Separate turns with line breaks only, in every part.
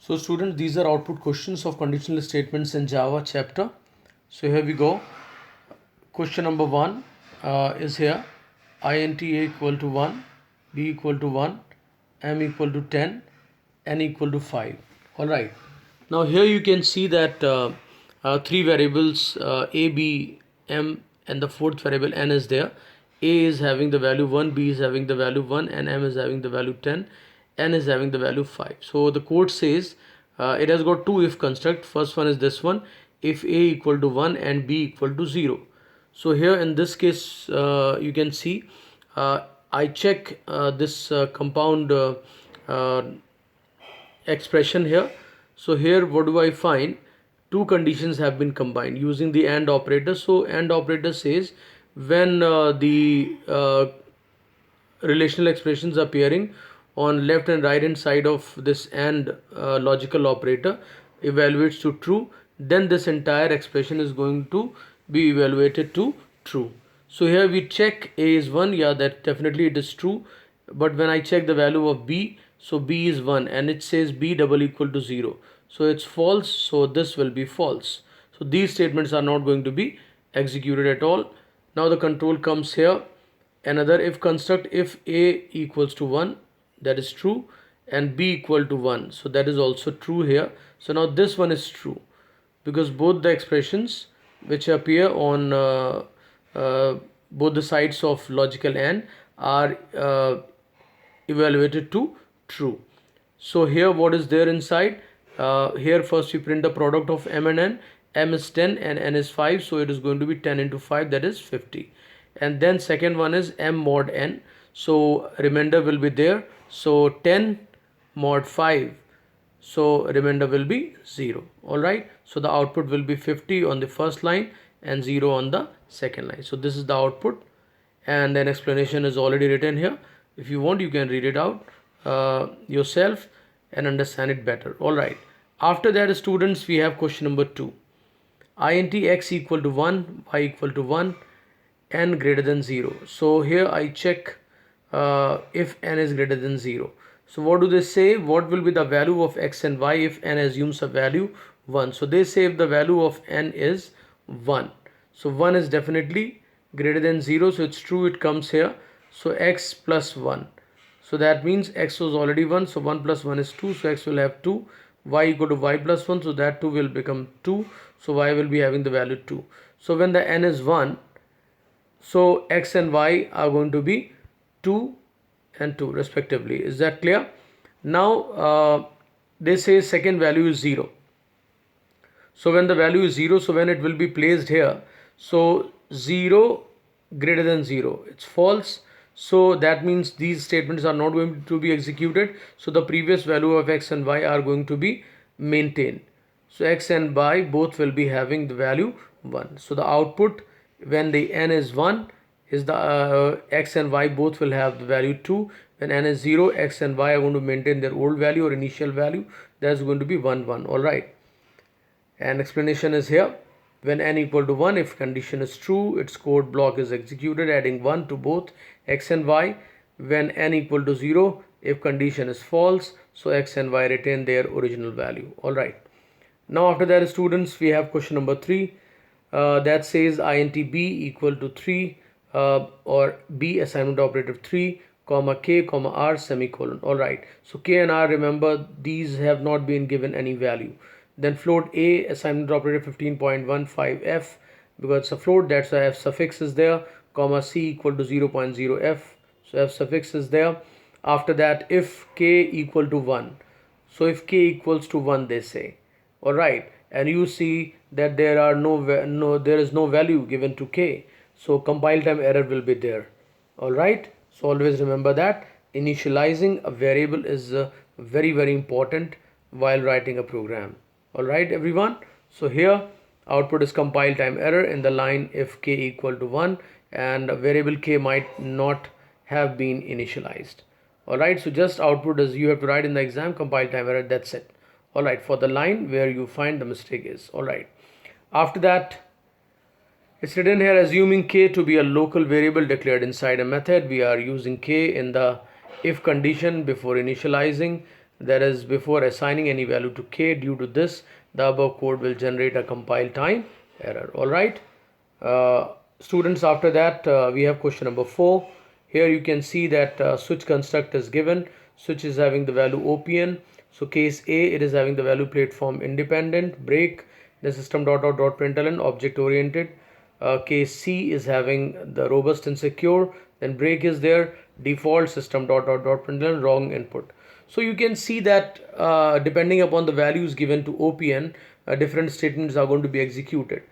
So students, these are output questions of conditional statements in Java chapter. So here we go. Question number 1 is here. Int a equal to 1, b equal to 1, m equal to 10, n equal to 5. Alright. Now here you can see that three variables a, b, m, and the fourth variable n is there. A is having the value 1, b is having the value 1, and m is having the value 10, n is having the value 5. So the code says it has got two if construct. First one is this one, if a equal to 1 and b equal to 0. So here in this case you can see I check this compound expression here. So here what do I find? Two conditions have been combined using the AND operator. So AND operator says when the relational expressions appearing on left and right hand side of this AND logical operator evaluates to true, then this entire expression is going to be evaluated to true. So here we check a is 1, yeah, that definitely it is true. But when I check the value of b, so b is 1 and it says b double equal to 0, so it's false, so this will be false. So these statements are not going to be executed at all. Now the control comes here. Another if construct, if a equals to 1, that is true, and b equal to 1, so that is also true here. So now this one is true because both the expressions which appear on both the sides of logical AND are evaluated to true. So here what is there inside? Here first we print the product of m and n. M is 10 and n is 5, so it is going to be 10 into 5, that is 50. And then second one is m mod n, so remainder will be there, so 10 mod 5, so remainder will be 0. Alright, so the output will be 50 on the first line and 0 on the second line. So this is the output, and then explanation is already written here. If you want, you can read it out yourself and understand it better. Alright, after that students, we have question number 2. Int x equal to 1, y equal to 1, n greater than 0. So here I check if n is greater than 0. So what do they say? What will be the value of x and y if n assumes a value 1? So they say if the value of n is 1. So 1 is definitely greater than 0. So it's true, it comes here. So x plus 1. So that means x was already 1. So 1 plus 1 is 2. So x will have 2. Y equal to y plus 1. So that 2 will become 2. So y will be having the value 2. So when the n is 1, so x and y are going to be 2 and 2 respectively. Is that clear? Now they say second value is 0. So when the value is 0, so when it will be placed here, so 0 greater than 0, it's false. So that means these statements are not going to be executed. So the previous value of x and y are going to be maintained. So x and y both will be having the value 1. So the output when the n is 1 is the x and y both will have the value 2. When n is 0, x and y are going to maintain their old value or initial value. That's going to be 1 1. Alright. And explanation is here. When n equal to 1, if condition is true, its code block is executed adding 1 to both x and y. When n equal to 0, if condition is false, so x and y retain their original value. Alright. Now after that students, we have question number 3 that says int b equal to 3 or b assignment operator 3 comma k comma r semicolon. Alright, so k and r, remember these have not been given any value. Then float a assignment operator 15.15f, because it's a float, that's why f suffix is there, comma c equal to 0.0f, so f suffix is there. After that, if k equal to 1, so if k equals to 1 they say. Alright, and you see that there is no value given to k, so compile time error will be there. Alright, so always remember that initializing a variable is very important while writing a program. Alright everyone, so here output is compile time error in the line if k equal to 1 and variable k might not have been initialized. Alright, so just output is you have to write in the exam compile time error, that's it. Alright, for the line where you find the mistake is. Alright, after that it's written here assuming k to be a local variable declared inside a method. We are using k in the if condition before initializing. that is before assigning any value to k. Due to this, the above code will generate a compile time error. All right, students, after that we have question number 4. Here you can see that switch construct is given. Switch is having the value OPN. So case A, it is having the value platform independent. Break, the system dot dot dot println object oriented. Case C is having the robust and secure. Then break is there. Default system dot dot dot println wrong input. So you can see that depending upon the values given to OPN, different statements are going to be executed.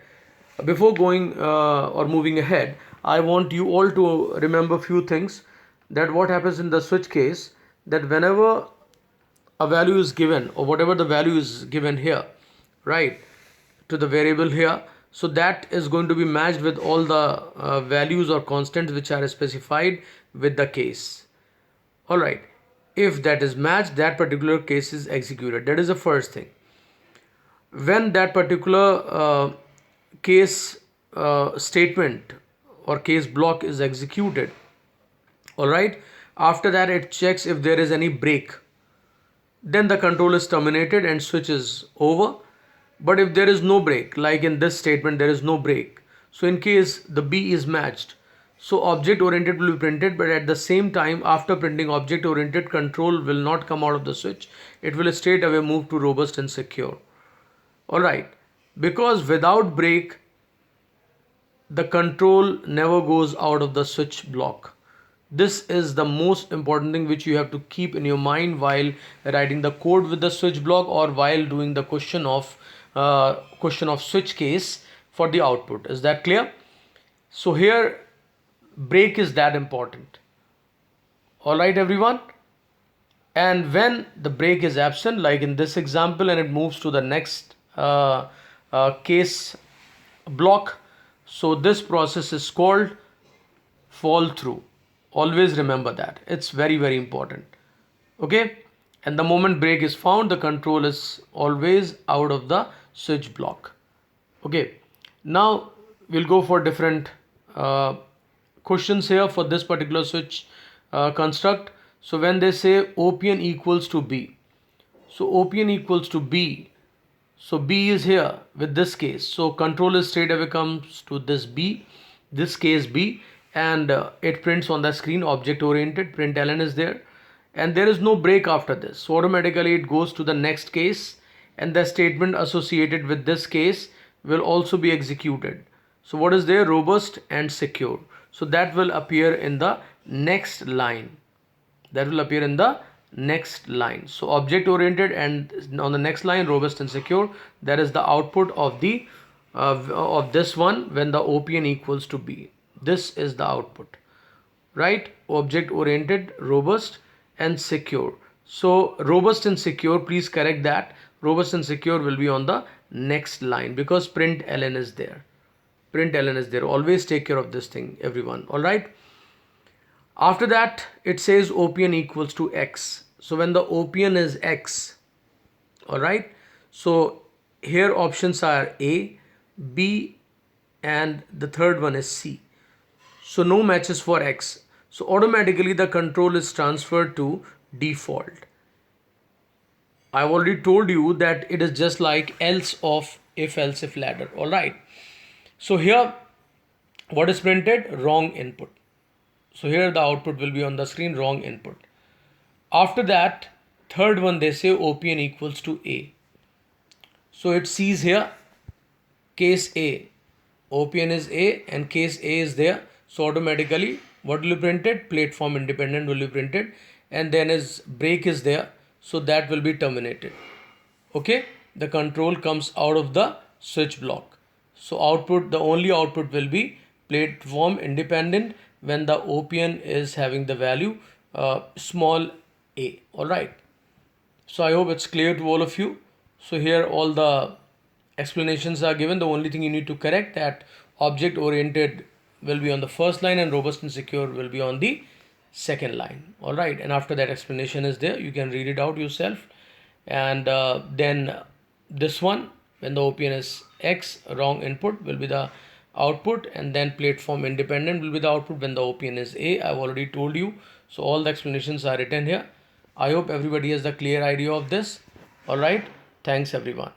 Before going or moving ahead, I want you all to remember few things. That what happens in the switch case, that whenever a value is given, or whatever the value is given here, right, to the variable here, so that is going to be matched with all the values or constants which are specified with the case. All right, if that is matched, that particular case is executed. That is the first thing. When that particular case statement or case block is executed, all right, after that it checks if there is any break. Then the control is terminated and switch is over. But if there is no break, like in this statement there is no break, so in case the B is matched, so object oriented will be printed, but at the same time, after printing object oriented, control will not come out of the switch. It will straight away move to robust and secure. All right, because without break, the control never goes out of the switch block. This is the most important thing which you have to keep in your mind while writing the code with the switch block, or while doing the question of switch case for the output. Is that clear? So here break is that important. All right, everyone. And when the break is absent, like in this example, and it moves to the next case block, so this process is called fall through. Always remember that. It's very, very important. Okay. And the moment break is found, the control is always out of the switch block. Okay. Now we'll go for different questions here for this particular switch construct. So when they say OPN equals to B, so OPN equals to B, so B is here with this case, so control is straight away comes to this B, this case B, and it prints on the screen object oriented, println is there, and there is no break after this, so automatically it goes to the next case, and the statement associated with this case will also be executed. So what is there? Robust and secure. So that will appear in the next line. That will appear in the next line. So object oriented, and on the next line robust and secure. That is the output of the of this one when the OPN equals to B. This is the output, right? Object oriented, robust and secure. So robust and secure, please correct that. Robust and secure will be on the next line because println is there. Println is there. Always take care of this thing, everyone. All right. After that, it says OPN equals to X. So when the OPN is X, all right. So here options are A, B, and the third one is C. So no matches for X. So automatically the control is transferred to default. I've already told you that it is just like else of if else if ladder. All right. So here what is printed? Wrong input. So here the output will be on the screen, wrong input. After that, third one they say OPN equals to A. So it sees here case A. OPN is A and case A is there. So automatically what will be printed? Platform independent will be printed, and then is break is there. So that will be terminated. Okay. The control comes out of the switch block. So output, the only output will be platform independent when the OPN is having the value small a. All right. So I hope it's clear to all of you. So here all the explanations are given. The only thing you need to correct that object oriented will be on the first line and robust and secure will be on the second line. All right. And after that explanation is there, you can read it out yourself. And then this one, when the OPN is X, wrong input will be the output, and then platform independent will be the output when the OPN is A. I've already told you. So all the explanations are written here. I hope everybody has a clear idea of this. All right. Thanks everyone.